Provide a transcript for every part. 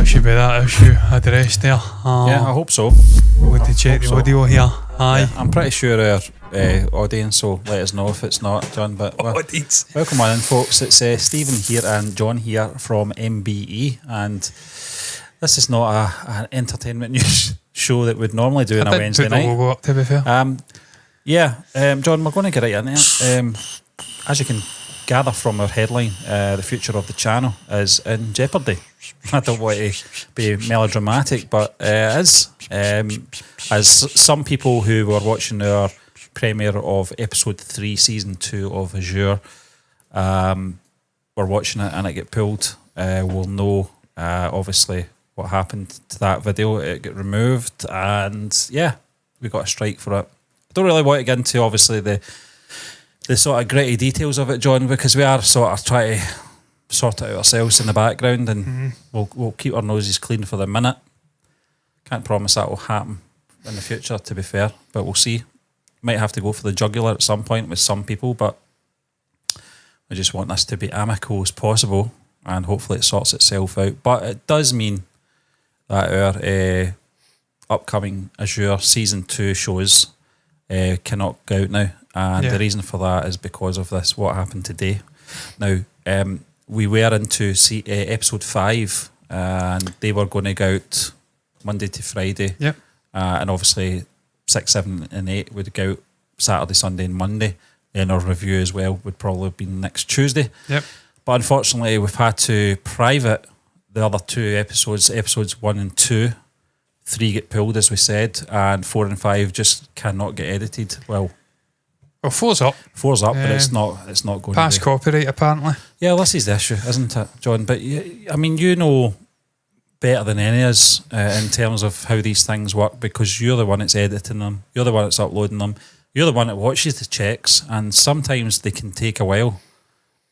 that should be that issue addressed there. Yeah, I hope so. We'll have to check the audio here. Aye. Yeah, I'm pretty sure our audience will let us know if it's not, John. But Audience. welcome on in, folks. It's Stephen here and John here from MBE, and this is not an entertainment news show that we'd normally do on a Wednesday night. Logo up, to be fair. John, we're going to get right in there. As you can gather from our headline, the future of the channel is in jeopardy. I don't want to be melodramatic, but it is. As some people who were watching our premiere of episode 3, season 2 of Azure, were watching it and it get pulled, will know obviously what happened to that video. It got removed, and yeah, we got a strike for it. I don't really want to get into obviously the sort of gritty details of it, John, because we are sort of trying to sort it out ourselves in the background, and we'll keep our noses clean for the minute. Can't promise that will happen in the future, to be fair, but we'll see. Might have to go for the jugular at some point with some people, but I just want this to be amicable as possible, and hopefully it sorts itself out. But it does mean that our upcoming Azure season 2 shows cannot go out now, and the reason for that is because of this, what happened today. Now, we were into episode 5, and they were going to go out Monday to Friday. Yep. And obviously 6, 7 and 8 would go out Saturday, Sunday and Monday. And our review as well would probably be next Tuesday. Yep. But unfortunately we've had to private the other 2 episodes 1 and 2. 3 get pulled, as we said, and 4 and 5 just cannot get edited. Well, 4's up. 4's up, but it's not going past to be. Copyright, apparently. Yeah, this is the issue, isn't it, John? But I mean, you know better than any of us in terms of how these things work, because you're the one that's editing them, you're the one that's uploading them, you're the one that watches the checks, and sometimes they can take a while.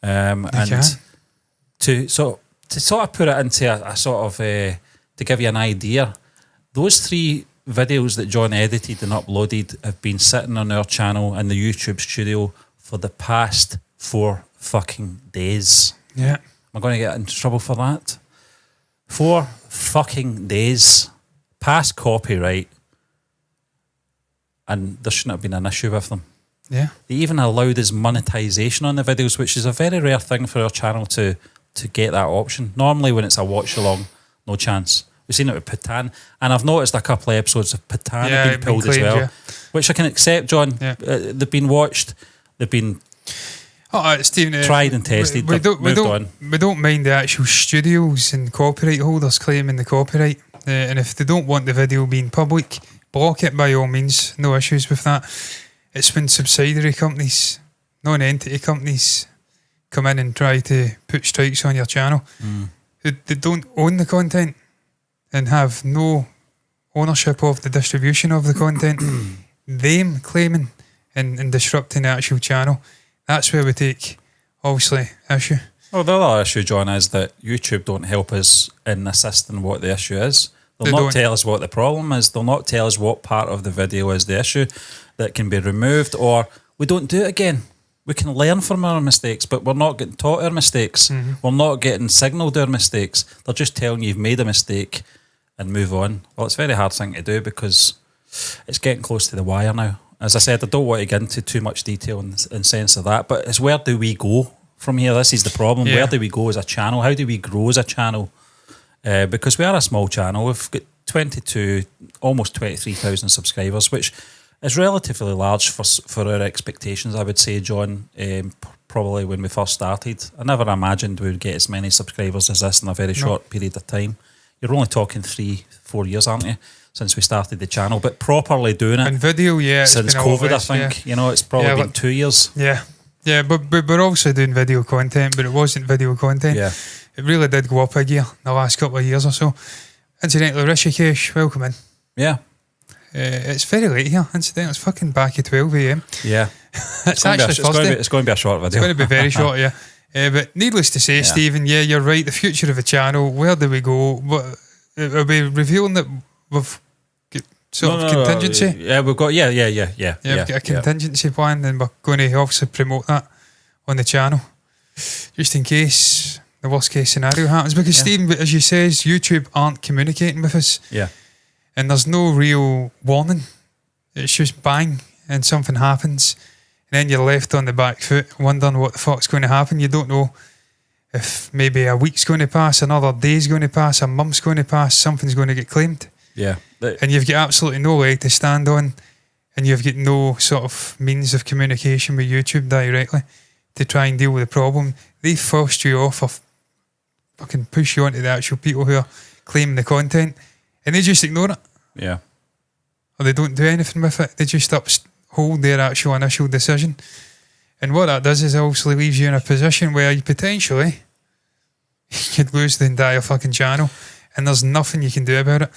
To sort of put it into a sort of to give you an idea, those 3 videos that John edited and uploaded have been sitting on our channel in the YouTube studio for the past 4 fucking days. Yeah. Am I going to get into trouble for that? 4 fucking days past copyright, and there shouldn't have been an issue with them. Yeah. They even allowed us monetization on the videos, which is a very rare thing for our channel to get that option. Normally when it's a watch along, no chance. We've seen it with Patan, and I've noticed a couple of episodes of Patan have been pulled claimed, as well, which I can accept, John. Yeah. They've been watched, they've been Stephen, tried and tested. We don't mind the actual studios and copyright holders claiming the copyright, and if they don't want the video being public, block it by all means. No issues with that. It's when subsidiary companies, non-entity companies, come in and try to put strikes on your channel. They don't own the content and have no ownership of the distribution of the content. Them claiming and disrupting the actual channel, that's where we take, obviously, issue. Well, the other issue, John, is that YouTube don't help us in assisting what the issue is. They'll not tell us what the problem is. They'll not tell us what part of the video is the issue that can be removed, or we don't do it again. We can learn from our mistakes, but we're not getting taught our mistakes. We're not getting signalled our mistakes. They're just telling you you've made a mistake and move on. Well, it's a very hard thing to do because it's getting close to the wire now. As I said, I don't want to get into too much detail in sense of that, but it's where do we go from here? This is the problem. Yeah. Where do we go as a channel? How do we grow as a channel? Because we are a small channel. We've got 22, almost 23,000 subscribers, which is relatively large for our expectations, I would say, John. Probably when we first started, I never imagined we would get as many subscribers as this in a very short period of time. You're only talking 3-4 years, aren't you, since we started the channel, but properly doing it and video, since COVID, I think. You know, it's probably been 2 years. Yeah, but we're also doing video content, but it wasn't video content. Yeah, it really did go up a gear in the last couple of years or so. Incidentally, Rishikesh, welcome in. Yeah. It's very late here, incidentally. It's fucking back at 12 a.m. Yeah. It's actually Thursday. It's going to be a short video. It's going to be very short, yeah. But needless to say, Stephen, you're right. The future of the channel, where do we go? Are we revealing that we've got sort of contingency? Yeah, we've got, yeah. We've got a contingency plan, and we're going to obviously promote that on the channel. Just in case the worst case scenario happens. Because Stephen, as you says, YouTube aren't communicating with us. Yeah. And there's no real warning. It's just bang and something happens. And then you're left on the back foot wondering what the fuck's going to happen. You don't know if maybe a week's going to pass, another day's going to pass, a month's going to pass, something's going to get claimed. Yeah. And you've got absolutely no leg to stand on, and you've got no sort of means of communication with YouTube directly to try and deal with the problem. They forced you off or fucking push you onto the actual people who are claiming the content, and they just ignore it. Yeah. Or they don't do anything with it. They just uphold their actual initial decision. And what that does is obviously leaves you in a position where you potentially could lose the entire fucking channel, and there's nothing you can do about it.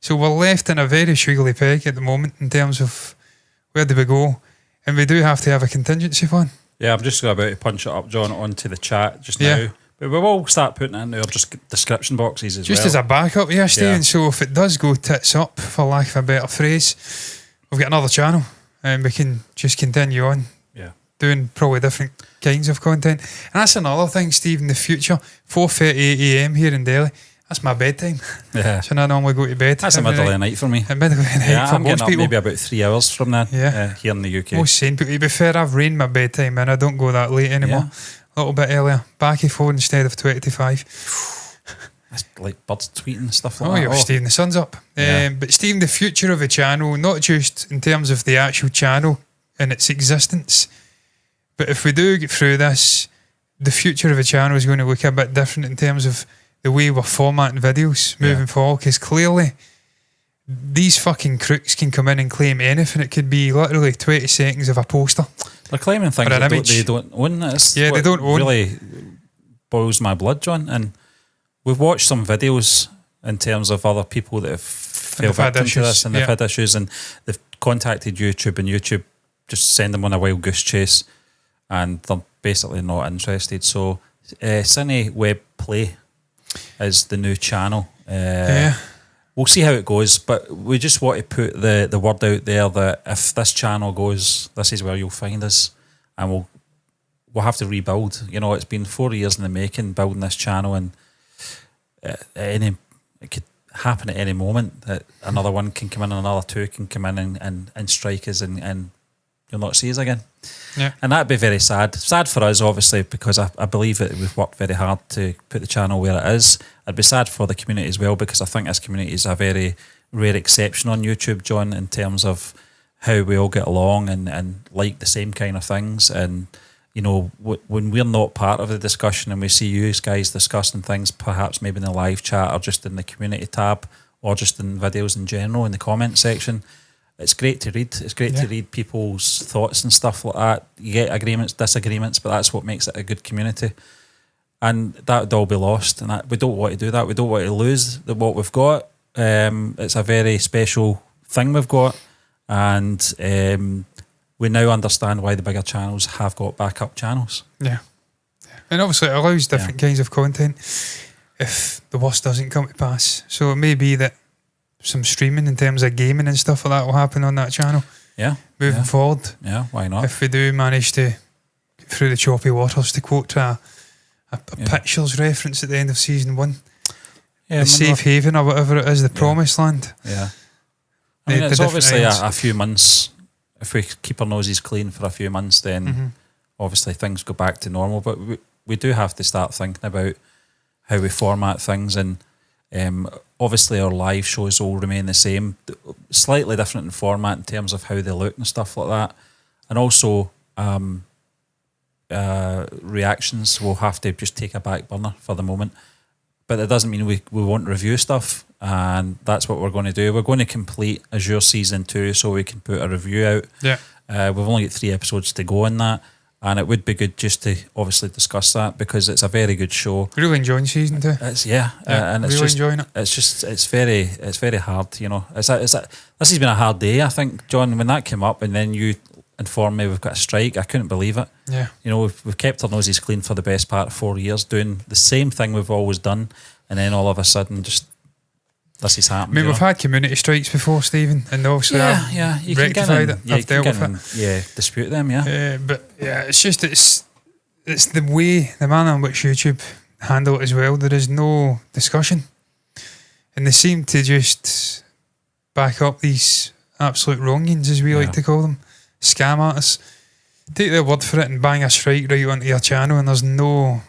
So we're left in a very squiggly peg at the moment in terms of where do we go, and we do have to have a contingency fund. Yeah, I'm just about to punch it up, John, onto the chat just now. But we will start putting it into our description boxes as just well. as a backup, Stephen. So if it does go tits up, for lack of a better phrase, we've got another channel, and we can just continue on. Yeah. Doing probably different kinds of content. And that's another thing, Steve, in the future, 4:38am here in Delhi, that's my bedtime. Yeah. So I normally go to bed. That's a middle of the night for me. A middle of the night for I'm most getting up people. maybe about 3 hours from that here in the UK. Most sane people. To be fair, I've reined my bedtime and I don't go that late anymore. A little bit earlier. Back and forth instead of 20 to 5. That's like birds tweeting and stuff like Oh, that. you're Stephen, the sun's up. Yeah. But Stephen, the future of the channel, not just in terms of the actual channel and its existence, but if we do get through this, the future of the channel is going to look a bit different in terms of the way we're formatting videos moving forward, because clearly these fucking crooks can come in and claim anything. It could be literally 20 seconds of a poster. They're claiming things that they don't own. They don't own. Really boils my blood, John. And we've watched some videos in terms of other people that have fell victim to this, and they've had issues, and they've contacted YouTube, and YouTube just send them on a wild goose chase, and they're basically not interested. So CINE Web Play is the new channel. We'll see how it goes, but we just want to put the word out there that if this channel goes, this is where you'll find us, and we'll have to rebuild. You know, it's been 4 years in the making building this channel, and it could happen at any moment that another one can come in, and another two can come in and strike us, and you'll not see us again. Yeah. And that'd be very sad. Sad for us, obviously, because I believe that we've worked very hard to put the channel where it is. It'd be sad for the community as well, because I think this community is a very rare exception on YouTube, John, in terms of how we all get along and like the same kind of things. And, you know, when we're not part of the discussion and we see you guys discussing things, perhaps maybe in the live chat or just in the community tab or just in videos in general in the comment section, it's great to read. It's great to read people's thoughts and stuff like that. You get agreements, disagreements, but that's what makes it a good community. And that would all be lost. And we don't want to do that. We don't want to lose what we've got. It's a very special thing we've got. And we now understand why the bigger channels have got backup channels. Yeah. And obviously it allows different kinds of content if the worst doesn't come to pass. So it may be that some streaming in terms of gaming and stuff like that will happen on that channel. Yeah. Moving forward. Yeah, why not? If we do manage to get through the choppy waters, to quote a Pictures reference at the end of season 1. Yeah, the safe haven or whatever it is, the promised land. Yeah. I mean, it's obviously a few months. If we keep our noses clean for a few months, then obviously things go back to normal. But we do have to start thinking about how we format things, and obviously our live shows will remain the same, slightly different in format in terms of how they look and stuff like that. And also reactions will have to just take a back burner for the moment. But that doesn't mean we won't review stuff, and that's what we're going to do. We're going to complete Azure Season 2 so we can put a review out. Yeah. We've only got 3 episodes to go on that, and it would be good just to obviously discuss that, because it's a very good show. Really enjoying Season 2. It's and it's really just enjoying it. It's very hard, you know. This has been a hard day, I think, John. When that came up, and then you informed me we've got a strike, I couldn't believe it. Yeah. You know, we've kept our noses clean for the best part of 4 years, doing the same thing we've always done, and then all of a sudden, just this is happening. I mean, we've had community strikes before, Stephen, and obviously you rectified can it. I've dealt with it. Dispute them, but it's just it's the way, the manner in which YouTube handle it as well. There is no discussion. And they seem to just back up these absolute wrongings, as we like to call them, scam artists. Take their word for it and bang a strike right onto your channel, and there's no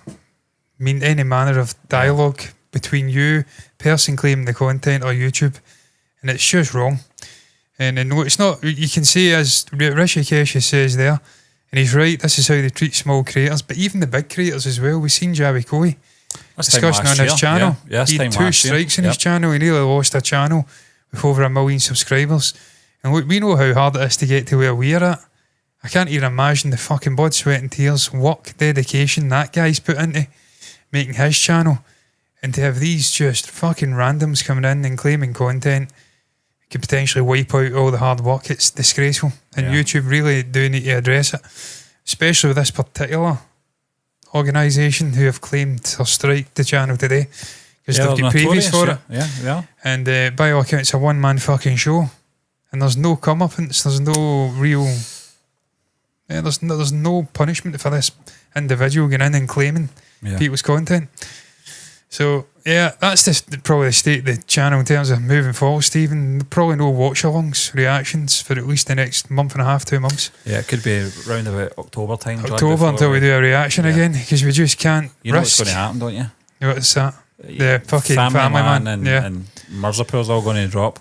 any manner of dialogue between you, person claiming the content, or YouTube, and it's just wrong. And no, it's not. You can say, as Rishikesh says there, and he's right, this is how they treat small creators, but even the big creators as well. We've seen Javi Coy discussion on his channel. He had 2 strikes on his channel. He nearly lost a channel with over 1 million subscribers. And look, we know how hard it is to get to where we're at. I can't even imagine the fucking blood, sweat and tears, work, dedication that guy's put into making his channel. And to have these just fucking randoms coming in and claiming content could potentially wipe out all the hard work. It's disgraceful. And YouTube really do need to address it, especially with this particular organisation who have claimed to strike the channel today, because they've got previous for it. And by all accounts, it's a one-man fucking show, and there's no comeuppance, there's no real there's no punishment for this individual going in and claiming people's content. So that's probably the state of the channel in terms of moving forward, Stephen. Probably no watch-alongs, reactions for at least the next month and a half, 2 months. Yeah, it could be around about October time. October until we do a reaction again, because we just can't You know risk. what's going to happen, don't you? What's that? The fucking family man and Mirzapour's all going to drop.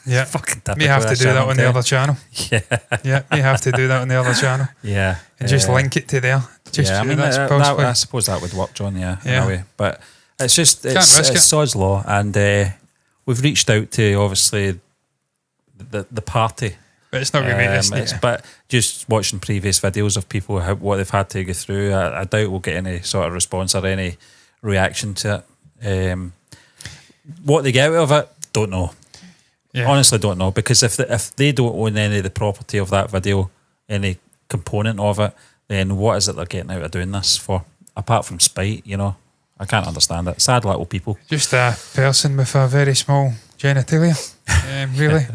Yeah. Fucking typical. May have to do that on the other channel. Yeah. May have to do that on the other channel. Yeah. And just link it to there. Just, I mean, that's I suppose that would work, John, in a way. But it's just, it's sod's law. And we've reached out to, obviously, the party. But it's not going to be this. But just watching previous videos of people, what they've had to go through, I doubt we'll get any sort of response or any reaction to it. What they get out of it, don't know. Honestly, don't know, because if they don't own any of the property of that video, any component of it, then what is it they're getting out of doing this for? Apart from spite, you know, I can't understand it. Sad little people. Just a person with a very small genitalia, really.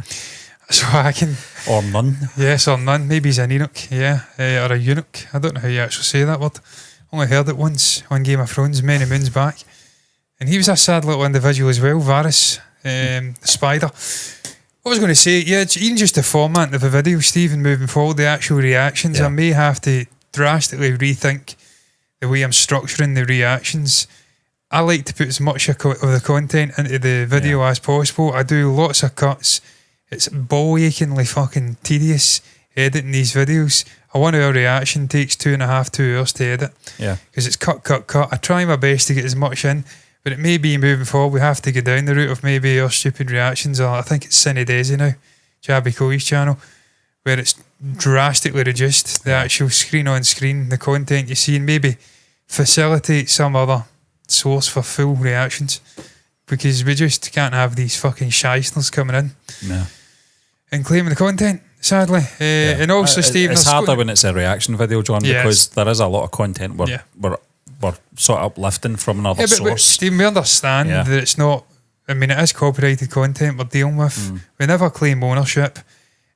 So I can, or none. Yes, or none. Maybe he's an eunuch, or a eunuch. I don't know how you actually say that word. Only heard it once on Game of Thrones many moons back, and he was a sad little individual as well. Varys. The spider. What I was going to say, it's even just the format of the video, Stephen, moving forward, the actual reactions, I may have to drastically rethink the way I'm structuring the reactions. I like to put as much of the content into the video as possible. I do lots of cuts. It's ball-achingly fucking tedious editing these videos. A 1 hour reaction takes 2.5, 2 hours to edit. Because it's cut. I try my best to get as much in. But it may be moving forward, we have to go down the route of maybe our stupid reactions, or I think it's CINE Daisy now, Jabby Coy's channel, where it's drastically reduced, the actual screen on screen, the content you see, and maybe facilitate some other source for full reactions, because we just can't have these fucking shysters coming in and claiming the content, sadly. And also, Stephen, it's harder when it's a reaction video, John, because there is a lot of content we're sort of uplifting from another source. But Stephen, we understand that it's not, I mean, it is copyrighted content we're dealing with. We never claim ownership,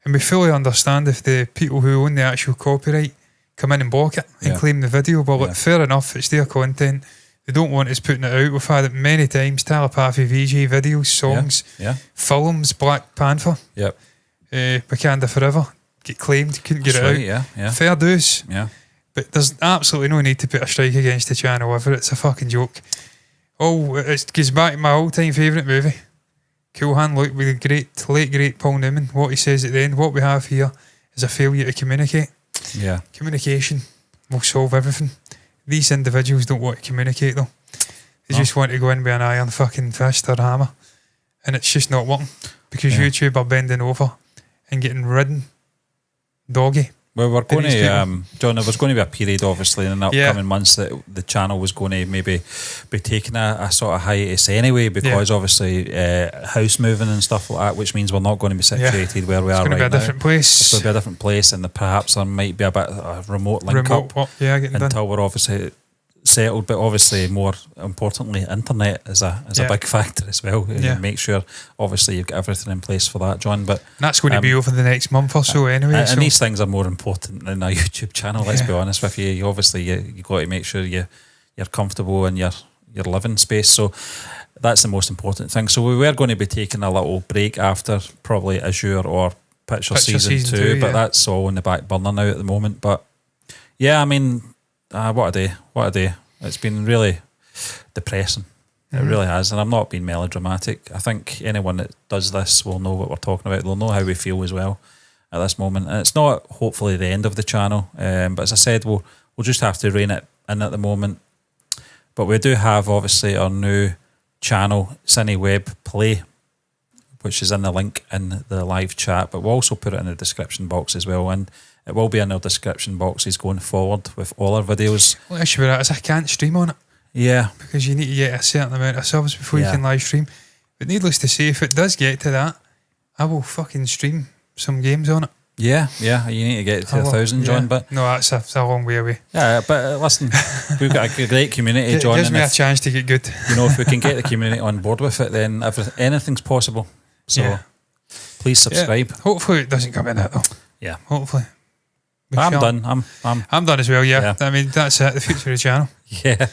and we fully understand if the people who own the actual copyright come in and block it and claim the video. Well, look, fair enough, it's their content. They don't want us putting it out. We've had it many times, Telepathy VJ videos, songs, films, Black Panther, Wakanda Forever, get claimed, couldn't get it out. Fair dues. But there's absolutely no need to put a strike against the channel ever. It's a fucking joke. Oh, it goes back to my all-time favourite movie. Cool Hand Luke with the late great Paul Newman. What he says at the end, what we have here is a failure to communicate. Communication will solve everything. These individuals don't want to communicate though. They just want to go in with an iron fucking fist or hammer. And it's just not working. Because YouTube are bending over and getting ridden doggy. Well, we're going to, John, there was going to be a period, obviously, in the upcoming months that the channel was going to maybe be taking a sort of hiatus anyway, because obviously house moving and stuff like that, which means we're not going to be situated where we are right now. It's going to be a different place. It's going to be a different place, and perhaps there might be a bit of a remote link-up until we're obviously settled, but obviously more importantly, internet is a big factor as well. Make sure obviously you've got everything in place for that, John. But and that's going to be over the next month or so anyway. And these things are more important than a YouTube channel. Let's be honest with you. Obviously you got to make sure you you're comfortable in your living space. So that's the most important thing. So we were going to be taking a little break after probably Azure or Picture season 2, but that's all in the back burner now at the moment. But yeah, I mean, what a day. It's been really depressing. It really has, and I'm not being melodramatic. I think anyone that does this will know what we're talking about. They'll know how we feel as well at this moment. And it's not hopefully the end of the channel, but as I said, we'll just have to rein it in at the moment. But we do have obviously our new channel, CINE Web Play, which is in the link in the live chat, but we'll also put it in the description box as well, and it will be in our description boxes going forward with all our videos. Well, the issue with that is I can't stream on it. Yeah. Because you need to get a certain amount of subs before you can live stream. But needless to say, if it does get to that, I will fucking stream some games on it. Yeah, you need to get to 1,000, John. But no, that's a long way away. Yeah, but listen, we've got a great community, John. It gives me a chance to get good. You know, if we can get the community on board with it, then anything's possible. So please subscribe. Yeah. Hopefully it doesn't come in that though. Yeah. Hopefully. I'm done. I'm done as well, yeah. I mean, that's it, the future of the channel. Yeah.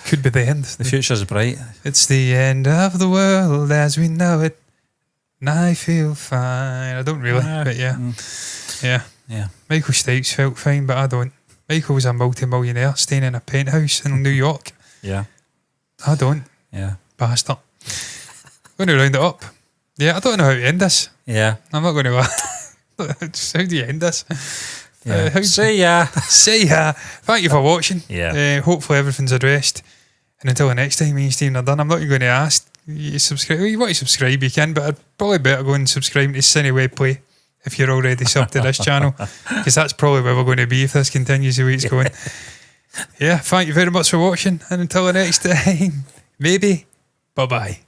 Could be the end. The future's bright. It's the end of the world as we know it. And I feel fine. I don't really, but yeah. Michael Stipe's felt fine, but I don't. Michael was a multi-millionaire staying in a penthouse in New York. Yeah. I don't. Yeah. Bastard. Going to round it up. Yeah, I don't know how to end this. Yeah. I'm not going to... How do you end this? Yeah. See ya. Thank you for watching. Yeah. Hopefully everything's addressed. And until the next time me and Stephen are done, I'm not going to ask you subscribe. Well, you want to subscribe, you can, but I'd probably better go and subscribe to CINE Web Play if you're already subbed to this channel, because that's probably where we're going to be if this continues the way it's going. Yeah, thank you very much for watching, and until the next time, maybe, bye-bye.